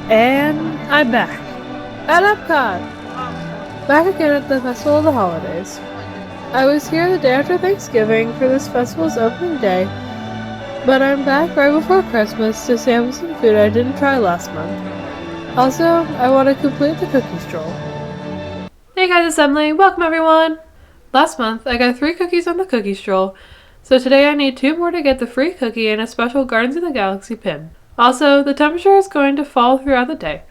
And I'm back at Epcot! Back again at the Festival of the Holidays. I was here the day after Thanksgiving for this festival's opening day, but I'm back right before Christmas to sample some food I didn't try last month. Also, I want to complete the cookie stroll. Hey guys, it's Emily. Welcome everyone! Last month, I got 3 cookies on the cookie stroll, so today I need 2 more to get the free cookie and a special Guardians of the Galaxy pin. Also, the temperature is going to fall throughout the day.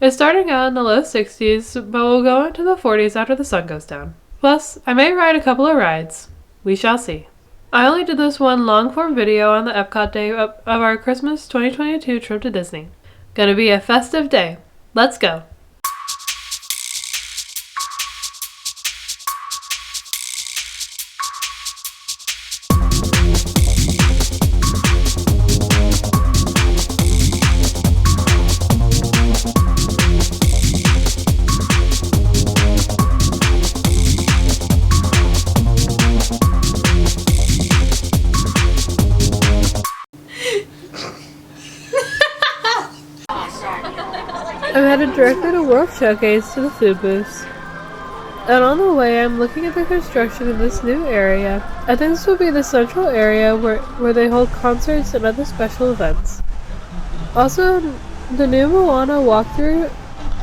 It's starting out in the low 60s, but will go into the 40s after the sun goes down. Plus, I may ride a couple of rides. We shall see. I only did this one long-form video on the Epcot day of our Christmas 2022 trip to Disney. Gonna be a festive day. Let's go! I'm headed directly to World Showcase to the food booths. And on the way, I'm looking at the construction in this new area. I think this will be the central area where they hold concerts and other special events. Also, the new Moana walkthrough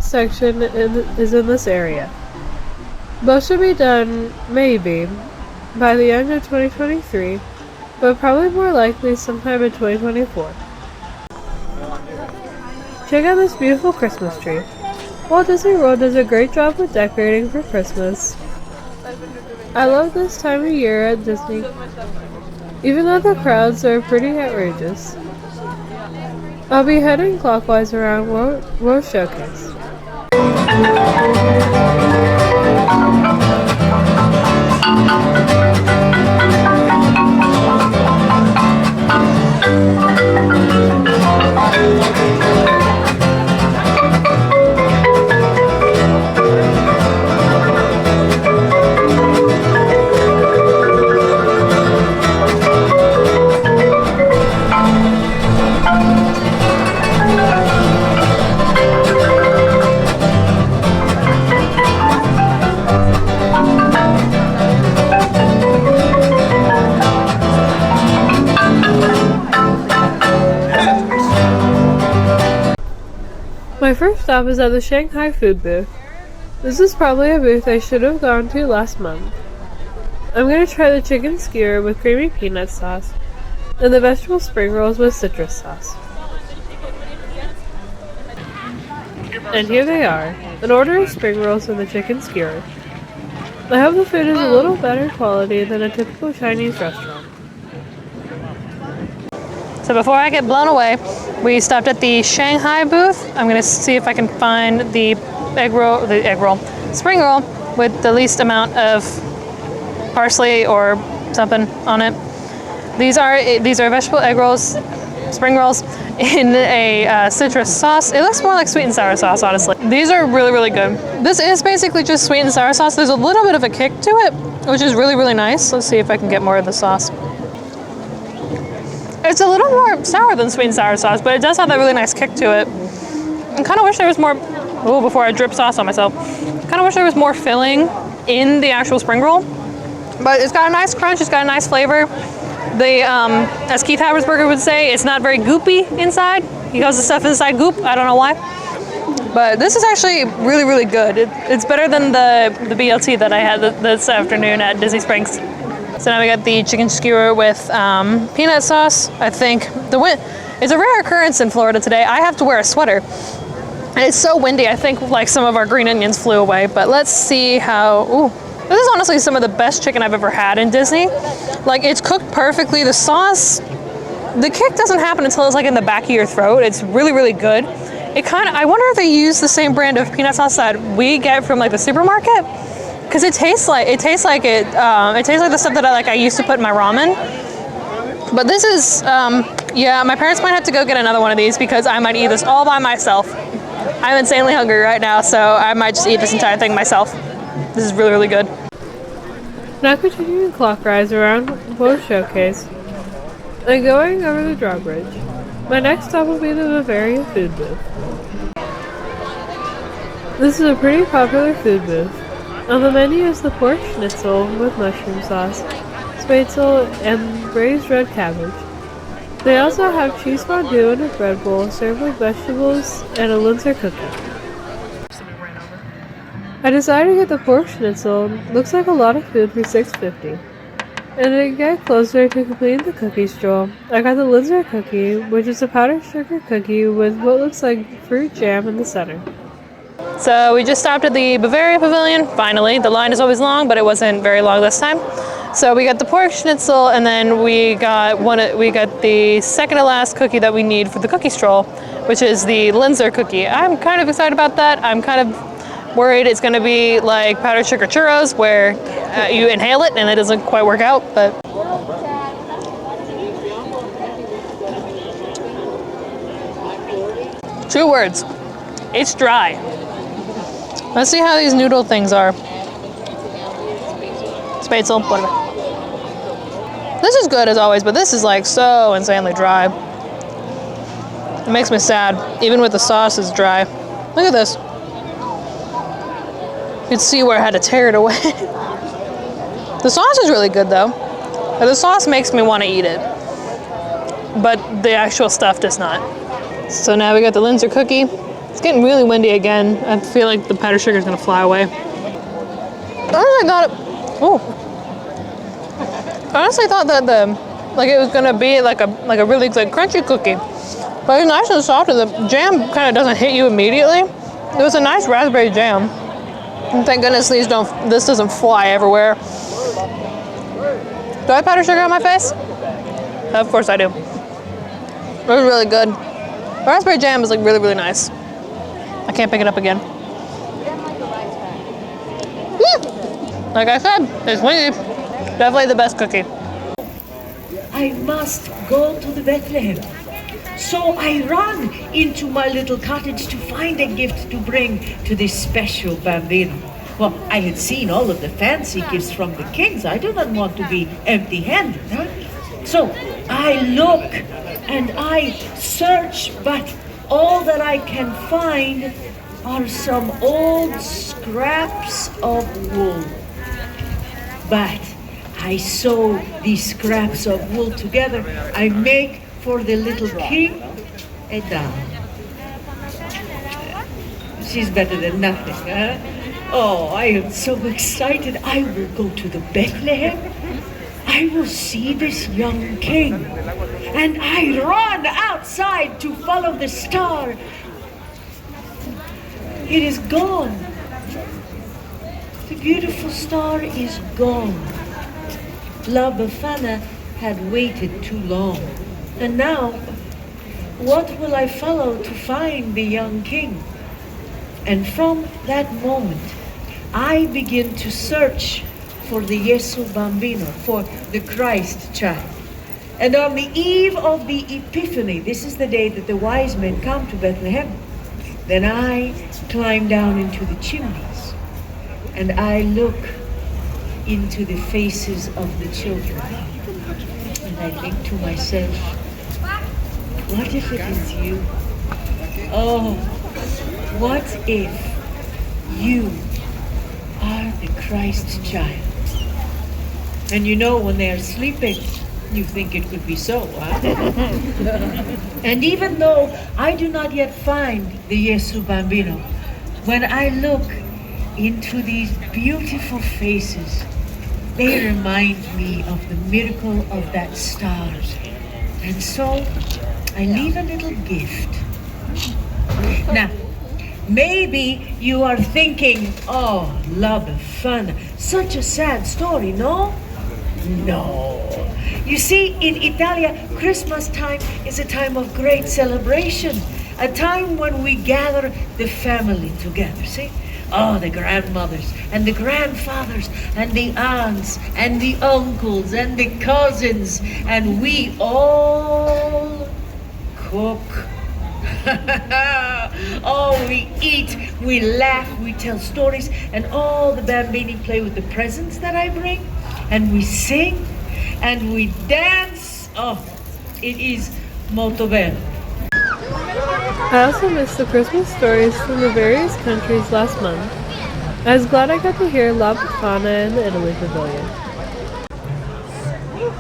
section is in this area. Both should be done, maybe, by the end of 2023, but probably more likely sometime in 2024. Check out this beautiful Christmas tree. Walt Disney World does a great job with decorating for Christmas. I love this time of year at Disney, even though the crowds are pretty outrageous. I'll be heading clockwise around World Showcase. My first stop is at the Shanghai food booth. This is probably a booth I should have gone to last month. I'm going to try the chicken skewer with creamy peanut sauce and the vegetable spring rolls with citrus sauce. And here they are, an order of spring rolls and the chicken skewer. I hope the food is a little better quality than a typical Chinese restaurant. So before I get blown away, we stopped at the Shanghai booth. I'm gonna see if I can find the spring roll with the least amount of parsley or something on it. These are vegetable egg rolls, spring rolls in a citrus sauce. It looks more like sweet and sour sauce, honestly. These are really, really good. This is basically just sweet and sour sauce. There's a little bit of a kick to it, which is really, really nice. Let's see if I can get more of the sauce. It's a little more sour than sweet and sour sauce, but it does have that really nice kick to it. I kind of wish there was more, before I drip sauce on myself, kind of wish there was more filling in the actual spring roll. But it's got a nice crunch, it's got a nice flavor. As Keith Habersberger would say, it's not very goopy inside. He calls the stuff inside goop, I don't know why. But this is actually really, really good. It's better than the BLT that I had this afternoon at Disney Springs. So now we got the chicken skewer with peanut sauce. I think it's a rare occurrence in Florida today. I have to wear a sweater. And it's so windy, I think like some of our green onions flew away. But let's see how, this is honestly some of the best chicken I've ever had in Disney. Like, it's cooked perfectly. The sauce, the kick doesn't happen until it's like in the back of your throat. It's really, really good. I wonder if they use the same brand of peanut sauce that we get from like the supermarket. Because it tastes like the stuff that I used to put in my ramen. But this is, yeah, my parents might have to go get another one of these because I might eat this all by myself. I'm insanely hungry right now, so I might just eat this entire thing myself. This is really, really good. Now continuing clockwise around World Showcase and going over the drawbridge. My next stop will be the Bavaria food booth. This is a pretty popular food booth. On the menu is the pork schnitzel with mushroom sauce, spätzle, and braised red cabbage. They also have cheese fondue in a bread bowl served with vegetables and a Linzer cookie. I decided to get the pork schnitzel. Looks like a lot of food for $6.50. And to get closer to complete the cookie stroll, I got the Linzer cookie, which is a powdered sugar cookie with what looks like fruit jam in the center. So we just stopped at the Bavaria Pavilion, finally. The line is always long, but it wasn't very long this time. So we got the pork schnitzel, and then we got the second to last cookie that we need for the cookie stroll, which is the Linzer cookie. I'm kind of excited about that. I'm kind of worried it's gonna be like powdered sugar churros, where you inhale it and it doesn't quite work out, but. Two words, it's dry. Let's see how these noodle things are. Spätzle, whatever. This is good as always, but this is like so insanely dry. It makes me sad. Even with the sauce is dry. Look at this. You can see where I had to tear it away. The sauce is really good though. The sauce makes me want to eat it, but the actual stuff does not. So now we got the Linzer cookie. It's getting really windy again. I feel like the powdered sugar is gonna fly away. Honestly, thought that it was gonna be like a really like crunchy cookie, but it's nice and soft, and the jam kind of doesn't hit you immediately. It was a nice raspberry jam. And thank goodness this doesn't fly everywhere. Do I have powdered sugar on my face? Of course I do. It was really good. The raspberry jam is like really, really nice. I can't pick it up again. Like I said, it's windy. Definitely the best cookie. I must go to the Bethlehem. So I run into my little cottage to find a gift to bring to this special bambino. Well, I had seen all of the fancy gifts from the kings. I do not want to be empty-handed, huh? So I look and I search, but all that I can find are some old scraps of wool. But I sew these scraps of wool together. I make for the little king a doll. She's better than nothing, huh? Oh, I am so excited. I will go to the Bethlehem. I will see this young king. And I run outside to follow the star. It is gone. The beautiful star is gone. La Befana had waited too long. And now, what will I follow to find the young king? And from that moment, I begin to search for the Jesu Bambino, for the Christ child. And on the eve of the Epiphany, this is the day that the wise men come to Bethlehem, then I climb down into the chimneys and I look into the faces of the children. And I think to myself, what if it is you? Oh, what if you are the Christ child? And you know, when they are sleeping, you think it could be so, huh? And even though I do not yet find the Jesu Bambino, when I look into these beautiful faces, they remind me of the miracle of that star. And so I leave a little gift. Now, maybe you are thinking, oh, La Befana, such a sad story, no? No. You see, in Italia, Christmas time is a time of great celebration, a time when we gather the family together, see? Oh, the grandmothers and the grandfathers and the aunts and the uncles and the cousins, and we all cook. Oh, we eat, we laugh, we tell stories, and all the bambini play with the presents that I bring, and we sing, and we dance. Oh, it is molto bello. I also missed the Christmas stories from the various countries last month. I was glad I got to hear La Befana in the Italy Pavilion.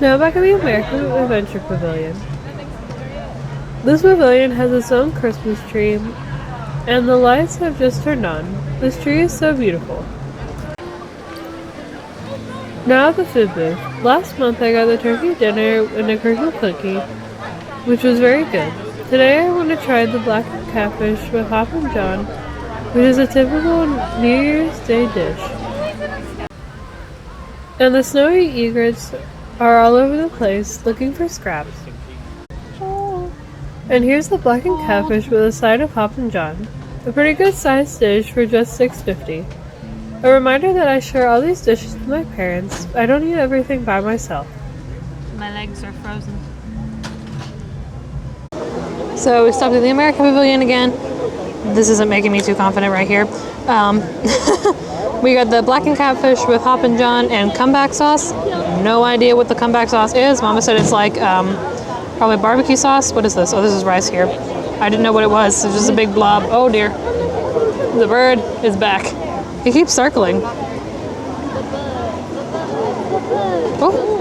Now back at the American Adventure Pavilion. This pavilion has its own Christmas tree, and the lights have just turned on. This tree is so beautiful. Now at the food booth. Last month I got the turkey dinner and a crinkle cookie, which was very good. Today I want to try the blackened catfish with Hoppin' John, which is a typical New Year's Day dish. And the snowy egrets are all over the place looking for scraps. And here's the blackened catfish with a side of Hoppin' John. A pretty good sized dish for just $6.50. A reminder that I share all these dishes with my parents. I don't eat everything by myself. My legs are frozen. So we stopped at the American Pavilion again. This isn't making me too confident right here. We got the blackened catfish with Hoppin' John and comeback sauce. No idea what the comeback sauce is. Mama said it's like probably barbecue sauce. What is this? Oh, this is rice here. I didn't know what it was. It's just a big blob. Oh dear. The bird is back. He keeps circling. Oh.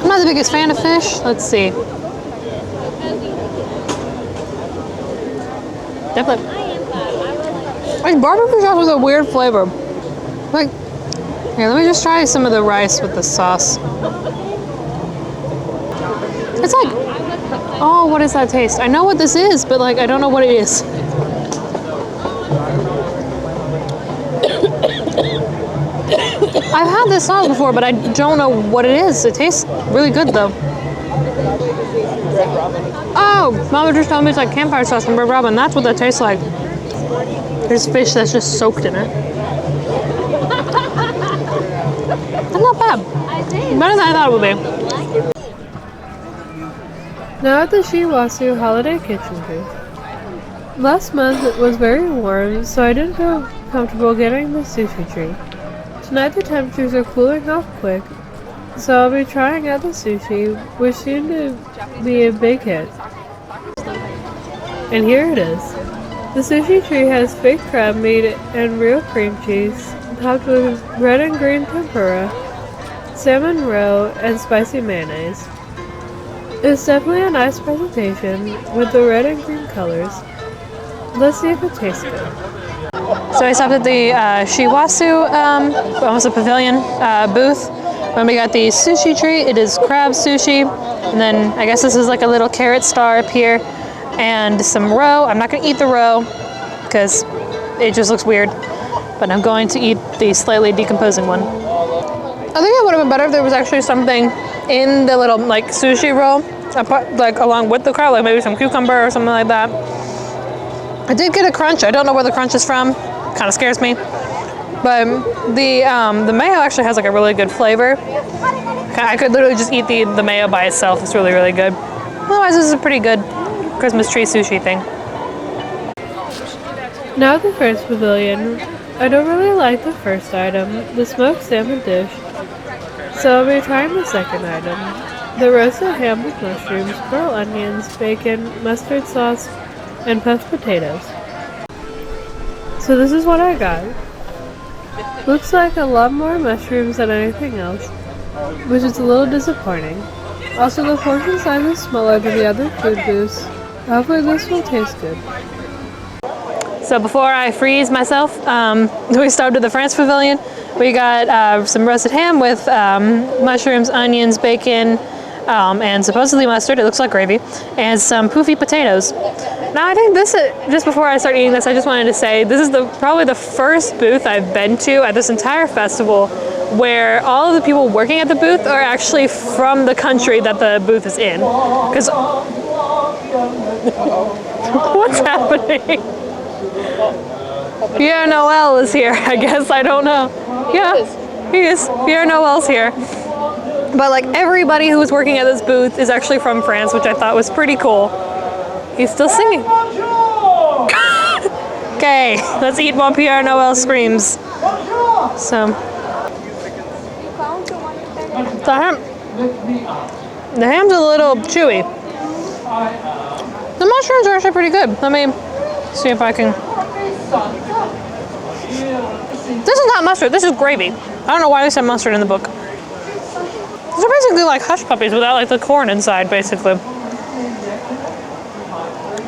I'm not the biggest fan of fish. Let's see. Definitely. Like barbecue sauce with a weird flavor. Like, here, let me just try some of the rice with the sauce. It's like, oh, what is that taste? I know what this is, but like, I don't know what it is. I've had this sauce before, but I don't know what it is. It tastes really good though. Oh, Mama just told me it's like campfire sauce from Red Robin. That's what that tastes like. There's fish that's just soaked in it. That's not bad. Better than I thought it would be. Now at the Shiwasu Holiday Kitchen booth. Last month it was very warm, so I didn't feel comfortable getting the sushi tree. Tonight the temperatures are cooling off quick, so I'll be trying out the sushi, which seemed to be a big hit. And here it is. The sushi tree has fake crab meat and real cream cheese, topped with red and green tempura, salmon roe, and spicy mayonnaise. It's definitely a nice presentation with the red and green colors. Let's see if it tastes good. So I stopped at the Shiwasu, almost a pavilion booth. When we got the sushi tree, it is crab sushi. And then I guess this is like a little carrot star up here. And some roe. I'm not going to eat the roe because it just looks weird. But I'm going to eat the slightly decomposing one. I think it would have been better if there was actually something in the little like sushi roll, like along with the crab, like maybe some cucumber or something like that. I did get a crunch. I don't know where the crunch is from. Kind of scares me. But the mayo actually has like a really good flavor. I could literally just eat the mayo by itself. It's really, really good. Otherwise, this is a pretty good Christmas tree sushi thing. Now at the first pavilion, I don't really like the first item, the smoked salmon dish. So I'll be trying the second item, the roasted ham with mushrooms, pearl onions, bacon, mustard sauce, and puffed potatoes. So this is what I got. Looks like a lot more mushrooms than anything else, which is a little disappointing. Also, the portion size is smaller than the other food booths. Hopefully this will taste good. So before I freeze myself, we stopped at the France Pavilion. We got some roasted ham with mushrooms, onions, bacon, and supposedly mustard. It looks like gravy, and some poofy potatoes. Now I think this, just before I start eating this, I just wanted to say this is probably the first booth I've been to at this entire festival where all of the people working at the booth are actually from the country that the booth is in. Because what's happening? Pierre Noel is here, I guess. I don't know. Yeah, he is. Pierre Noel's here. But like everybody who was working at this booth is actually from France, which I thought was pretty cool. He's still singing. Okay, let's eat while Pierre Noel screams. So, the ham's a little chewy. The mushrooms are actually pretty good. Let me see if I can. This is not mustard, this is gravy. I don't know why they said mustard in the book. These are basically like hush puppies without like the corn inside, basically.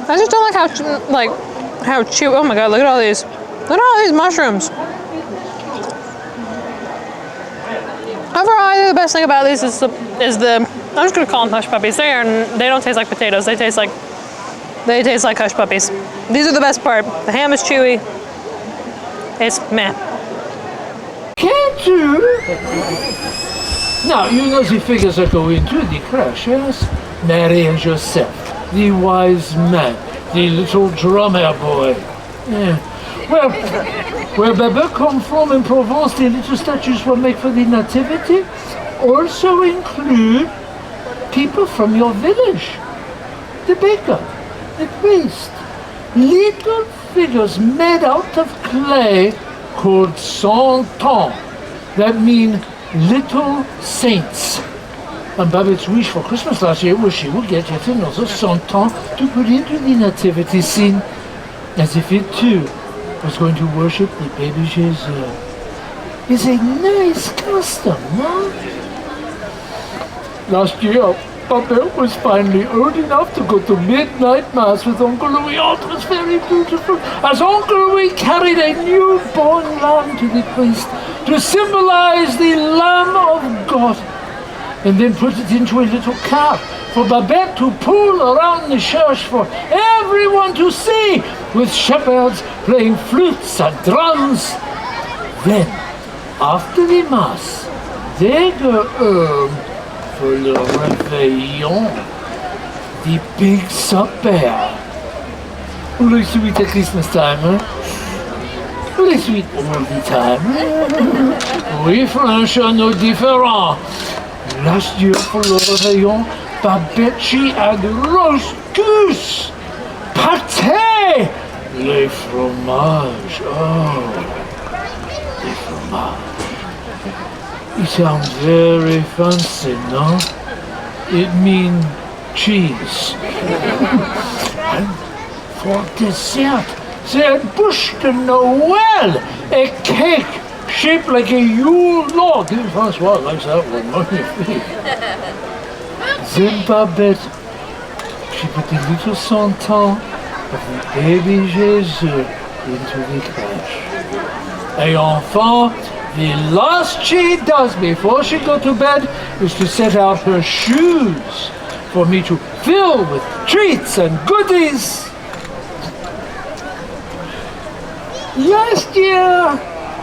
I just don't like how chewy. Oh my god, look at all these. Look at all these mushrooms. Overall, I think the best thing about these is the I'm just gonna call them hush puppies. They don't taste like potatoes. They taste like hush puppies. These are the best part. The ham is chewy. It's meh. Can't you? Now, you know the figures that go into the crash, yes? Mary and Joseph, the wise man, the little drummer boy. Yeah. Well, where Baba come from in Provence, the little statues were made for the nativity also include people from your village. The baker, the priest, little figures made out of clay called santons, that mean little saints. And Babette's wish for Christmas last year was she would get yet another santon to put into the nativity scene, as if it too was going to worship the baby Jesus. It's a nice custom, no? Last year, Babette was finally old enough to go to midnight mass with Uncle Louis. Oh, it was very beautiful. As Uncle Louis carried a newborn lamb to the priest to symbolize the Lamb of God, and then put it into a little cart for Babette to pull around the church for everyone to see, with shepherds playing flutes and drums. Then, after the mass, they go home for le réveillon, the big supper. Oh, they sweet at Christmas time, huh? Oh, they sweet all the time. Oui, French are no different. Last year for le réveillon, Babette, she had roast goose, pâté, les fromages. Oh, les fromages. It sounds very fancy, no? It means cheese. And for dessert, they had bûche de Noël, a cake shaped like a Yule log. Francois likes that one, magnifique. Then Babette, she put the little santon of the baby Jesus into the crèche. Et enfin, the last she does before she goes to bed is to set out her shoes for me to fill with treats and goodies. Last year,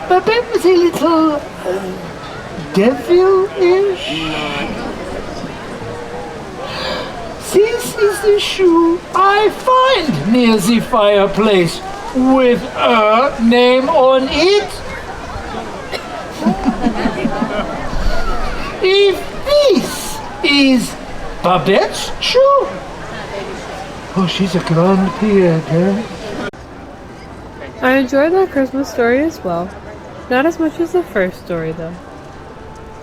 Babette was a little devil-ish. This is the shoe I find near the fireplace with her name on it. If this is Babette's shoe, oh, she's a grand peer, eh? I enjoyed the Christmas story as well. Not as much as the first story, though.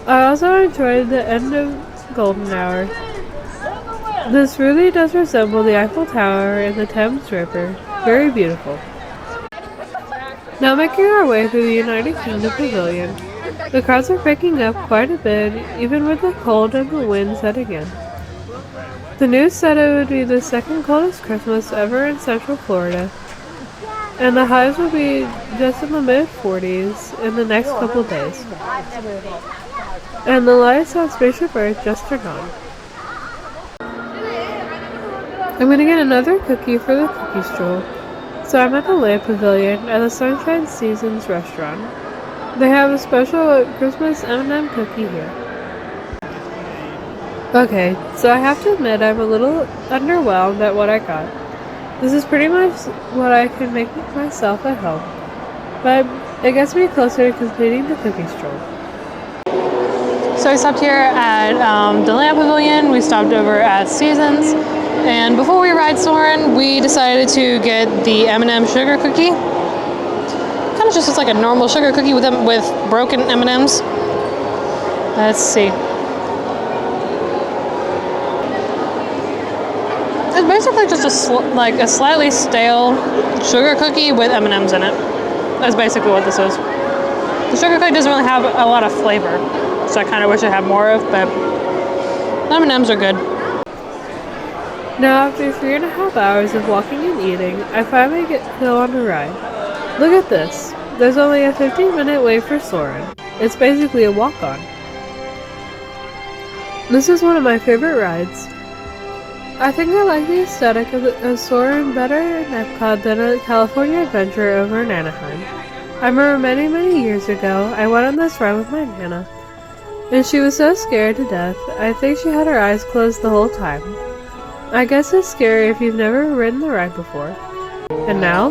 I also enjoyed the end of Golden Hour. This really does resemble the Eiffel Tower and the Thames River. Very beautiful. Now making our way through the United Kingdom Pavilion. The crowds are picking up quite a bit, even with the cold and the wind setting in. The news said it would be the second coldest Christmas ever in Central Florida, and the highs will be just in the mid-40s in the next couple days. And the lights on Spaceship Earth just turned on. I'm gonna get another cookie for the cookie stroll. So I'm at the Lamp Pavilion at the Sunshine Seasons restaurant. They have a special Christmas M&M cookie here. Okay, so I have to admit I'm a little underwhelmed at what I got. This is pretty much what I can make myself at home, but it gets me closer to completing the cookie stroll. So we stopped here at the Lamp Pavilion, we stopped over at Seasons, and before we ride Soarin', we decided to get the M&M sugar cookie. Kind of just looks like a normal sugar cookie with broken M&Ms. Let's see. basically just a slightly stale sugar cookie with M&Ms in it. That's basically what this is. The sugar cookie doesn't really have a lot of flavor, so I kind of wish it had more of, but M&Ms are good. Now, after 3.5 hours of walking and eating, I finally go on a ride. Look at this. There's only a 15-minute wait for Soarin'. It's basically a walk-on. This is one of my favorite rides. I think I like the aesthetic of Soarin' better in Epcot than a California Adventure over in Anaheim. I remember many years ago, I went on this ride with my Nana, and she was so scared to death. I think she had her eyes closed the whole time. I guess it's scary if you've never ridden the ride before. And now,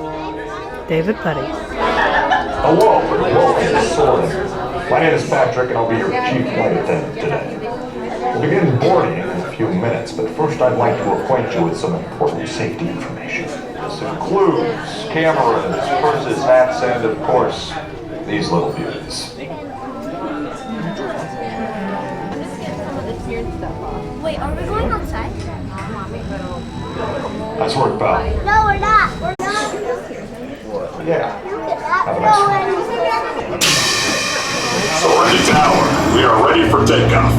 David Putty. Hello and welcome to Soarin'. My name is Patrick and I'll be your chief flight attendant today. We'll begin boarding in a few minutes, but first I'd like to acquaint you with some important safety information. This includes cameras, purses, hats, and of course, these little beauties. Wait, are we going outside? Nice work, pal. No, we're not. We're not. Yeah. Have a nice one. Soarin' Tower, we are ready for takeoff.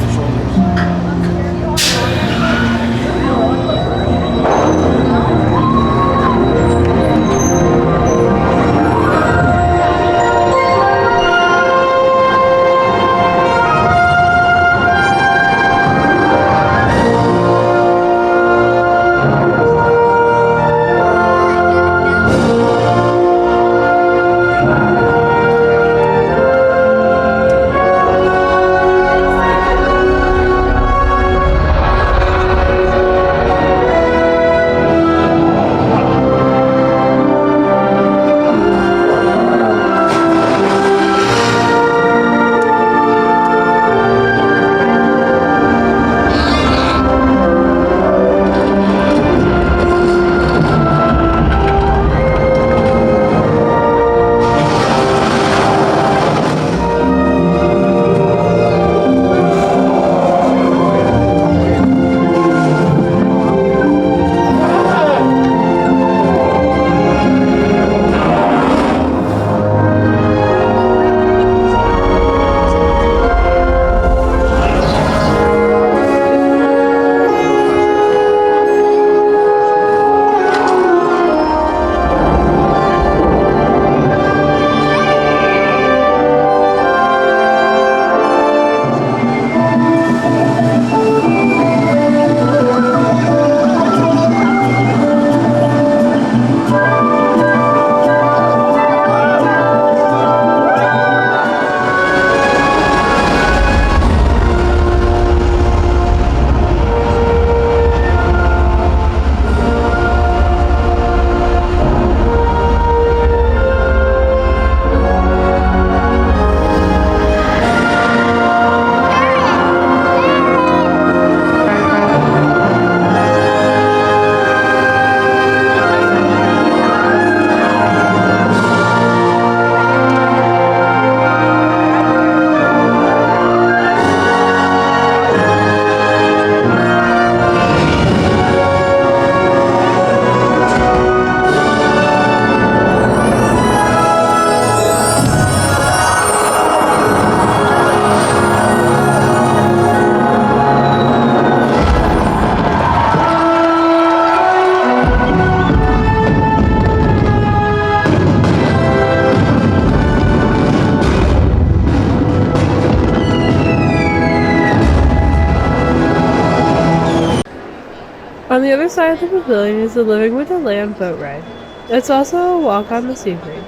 On the other side of the pavilion is the Living with the Land boat ride. It's also a walk on the sea green.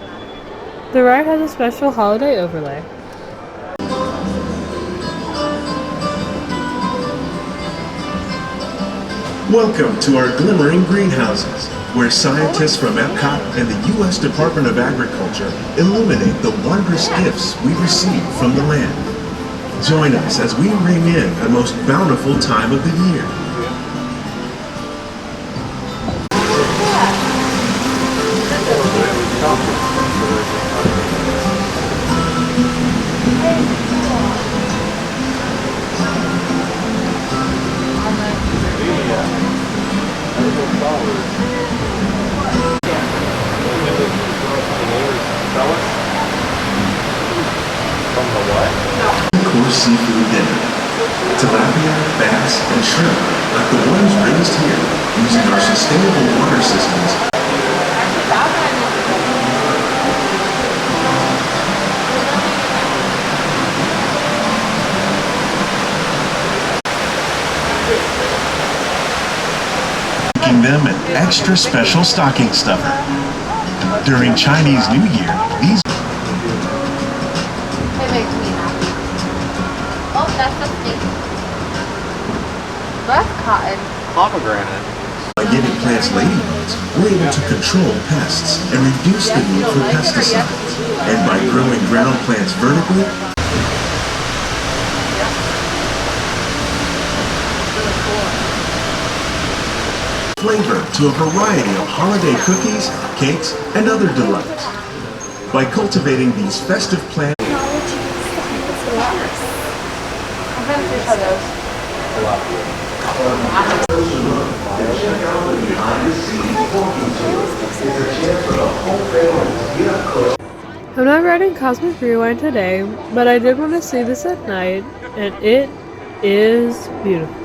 The ride has a special holiday overlay. Welcome to our glimmering greenhouses, where scientists from Epcot and the U.S. Department of Agriculture illuminate the wondrous gifts we receive from the land. Join us as we ring in the most bountiful time of the year. seafood dinner. Tilapia, bass, and shrimp, like the ones raised here, using our sustainable water systems. Making them an extra special stocking stuffer. During Chinese New Year, these It makes me happy. Oh, that's the thing. That's cotton. Pomegranate. by giving plants ladybugs, we're able to control pests and reduce the need for pesticides. And by growing ground plants vertically, flavor to a variety of holiday cookies, cakes, and other delights. By cultivating these festive plants, I'm not riding Cosmic Rewind today, but I did want to see this at night, and it is beautiful.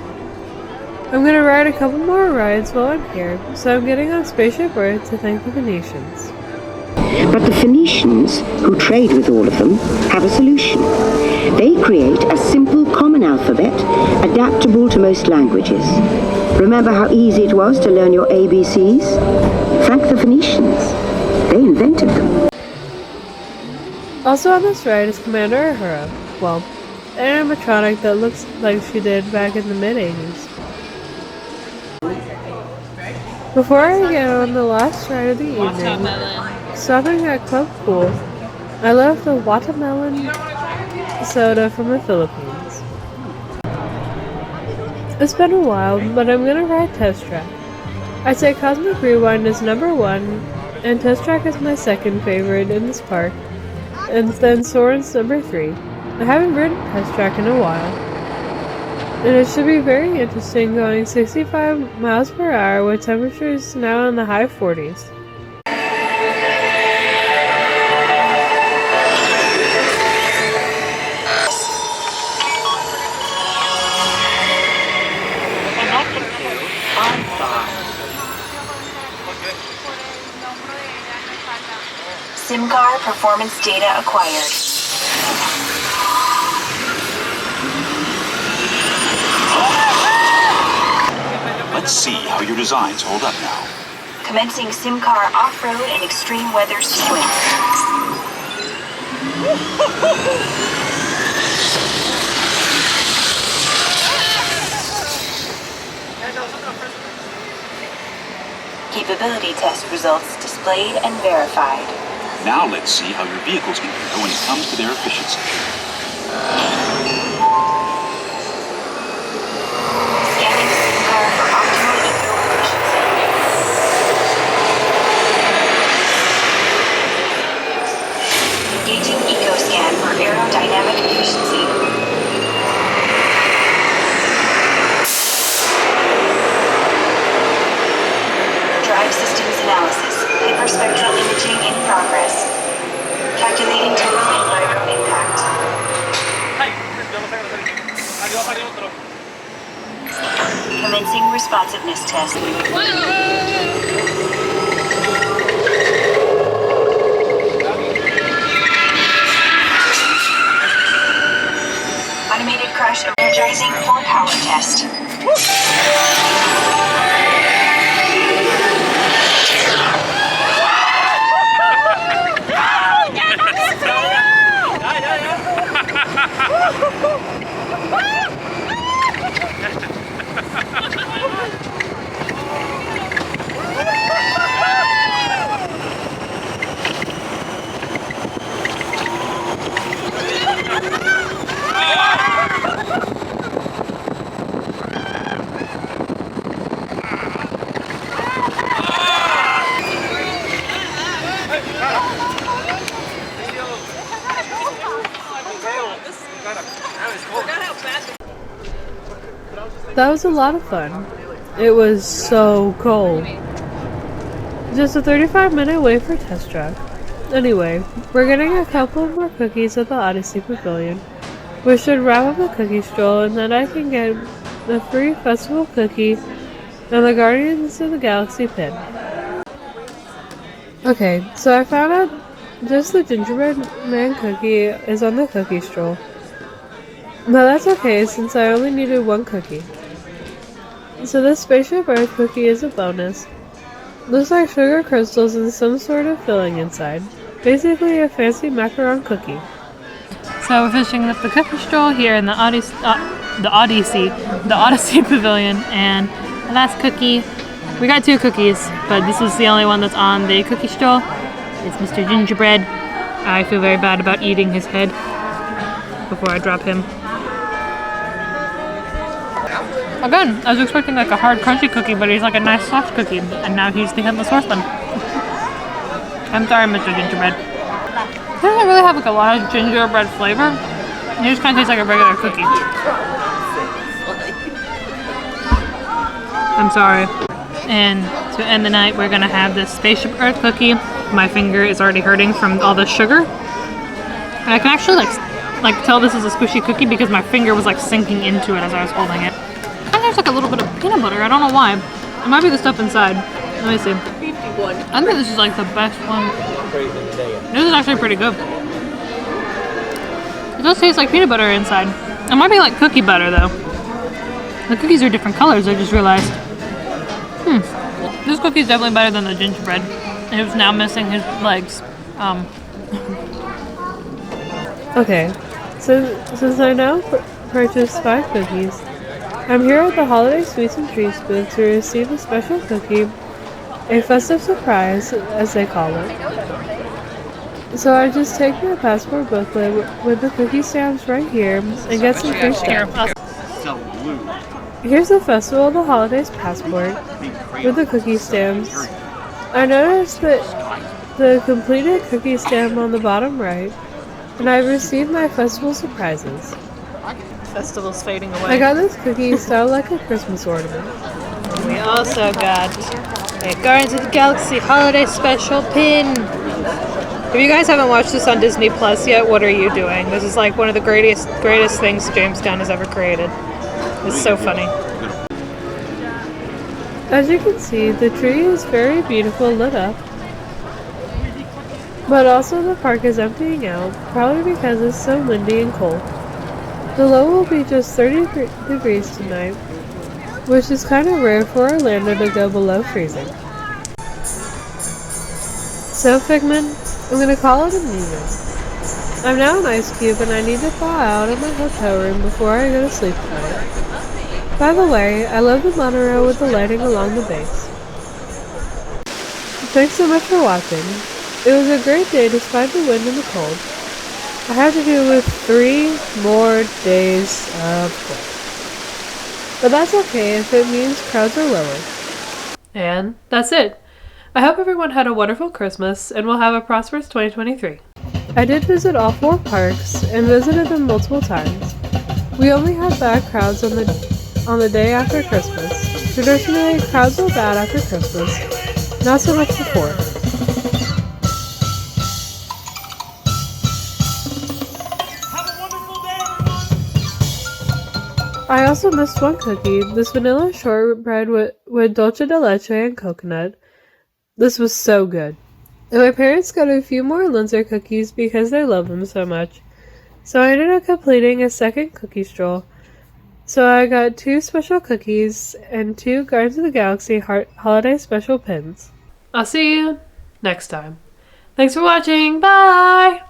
I'm going to ride a couple more rides while I'm here, so I'm getting on Spaceship Earth to thank the Venetians. But the Phoenicians, who trade with all of them, have a solution. They create a simple common alphabet, adaptable to most languages. Remember how easy it was to learn your ABCs? Thank the Phoenicians. They invented them. Also on this ride is Commander Uhura. Well, an animatronic that looks like she did back in the mid-80s. Before I get on the last ride of the evening, stopping at Club Cool, I love the watermelon soda from the Philippines. It's been a while, but I'm gonna ride Test Track. I'd say Cosmic Rewind is number 1, and Test Track is my second favorite in this park, and then Soarin's number 3. I haven't ridden Test Track in a while, and it should be very interesting going 65 miles per hour with temperatures now in the high 40s. SIMCAR performance data acquired. Let's see how your designs hold up now. Commencing SIMCAR off-road and extreme weather sequence. Capability test results displayed and verified. Now let's see how your vehicles compare when it comes to their efficiency. Scanning SIMCAR for optimal eco-efficiency. Engaging EcoScan for aerodynamic efficiency. Drive systems analysis. Hyperspectral imaging in progress. Calculating total environmental impact. Commencing responsiveness test. Automated crash energizing for power test. That was a lot of fun. It was so cold. Just a 35-minute wait for Test Track. Anyway, we're getting a couple more cookies at the Odyssey Pavilion. We should wrap up the cookie stroll and then I can get the free festival cookie and the Guardians of the Galaxy pin. Okay, so I found out just the gingerbread man cookie is on the cookie stroll. But that's okay since I only needed one cookie. So this spaceship Earth cookie is a bonus. Looks like sugar crystals and some sort of filling inside. Basically a fancy macaron cookie. So we're finishing up the cookie stroll here in the Odyssey Pavilion, and the last cookie. We got 2 cookies, but this is the only one that's on the cookie stroll. It's Mr. Gingerbread. I feel very bad about eating his head before I drop him. Again, I was expecting like a hard crunchy cookie, but he's like a nice soft cookie, and now he's the headless horseman. I'm sorry, Mr. Gingerbread. He doesn't really have like a lot of gingerbread flavor. It just kind of tastes like a regular cookie. I'm sorry. And to end the night, we're gonna have this Spaceship Earth cookie. My finger is already hurting from all the sugar. And I can actually like tell this is a squishy cookie because my finger was like sinking into it as I was holding it. And there's like a little bit of peanut butter. I don't know why. It might be the stuff inside. Let me see. I think this is like the best one. This is actually pretty good. It does taste like peanut butter inside. It might be like cookie butter though. The cookies are different colors, I just realized. This cookie is definitely better than the gingerbread. It was now missing his legs. Okay, so since I now purchased 5 cookies, I'm here at the Holiday Sweets and Treats booth to receive a special cookie, a festive surprise, as they call it. So I just take my passport booklet with the cookie stamps right here and get some free stuff. Here's the Festival of the Holidays passport with the cookie stamps. I noticed that the completed cookie stamp on the bottom right, and I received my festival surprises. Festival's fading away. I got this cookie styled like a Christmas ornament. We also got a Guardians of the Galaxy Holiday Special pin. If you guys haven't watched this on Disney Plus yet, what are you doing? This is like one of the greatest things Jamestown has ever created. It's so funny. As you can see, the tree is very beautiful lit up. But also the park is emptying out, probably because it's so windy and cold. The low will be just 30 degrees tonight, which is kind of rare for Orlando to go below freezing. So Figment, I'm going to call it an evening. I'm now an ice cube and I need to thaw out in my hotel room before I go to sleep tonight. By the way, I love the monorail with the lighting along the base. Thanks so much for watching. It was a great day despite the wind and the cold. I have to do with 3 more days of work. But that's okay if it means crowds are lower. And that's it. I hope everyone had a wonderful Christmas and will have a prosperous 2023. I did visit all 4 parks and visited them multiple times. We only had bad crowds on the day after Christmas. Traditionally, crowds are bad after Christmas, not so much before. I also missed one cookie, this vanilla shortbread with dulce de leche and coconut. This was so good. And my parents got a few more Linzer cookies because they love them so much. So I ended up completing a second cookie stroll. So I got 2 special cookies and 2 Guardians of the Galaxy holiday special pins. I'll see you next time. Thanks for watching. Bye!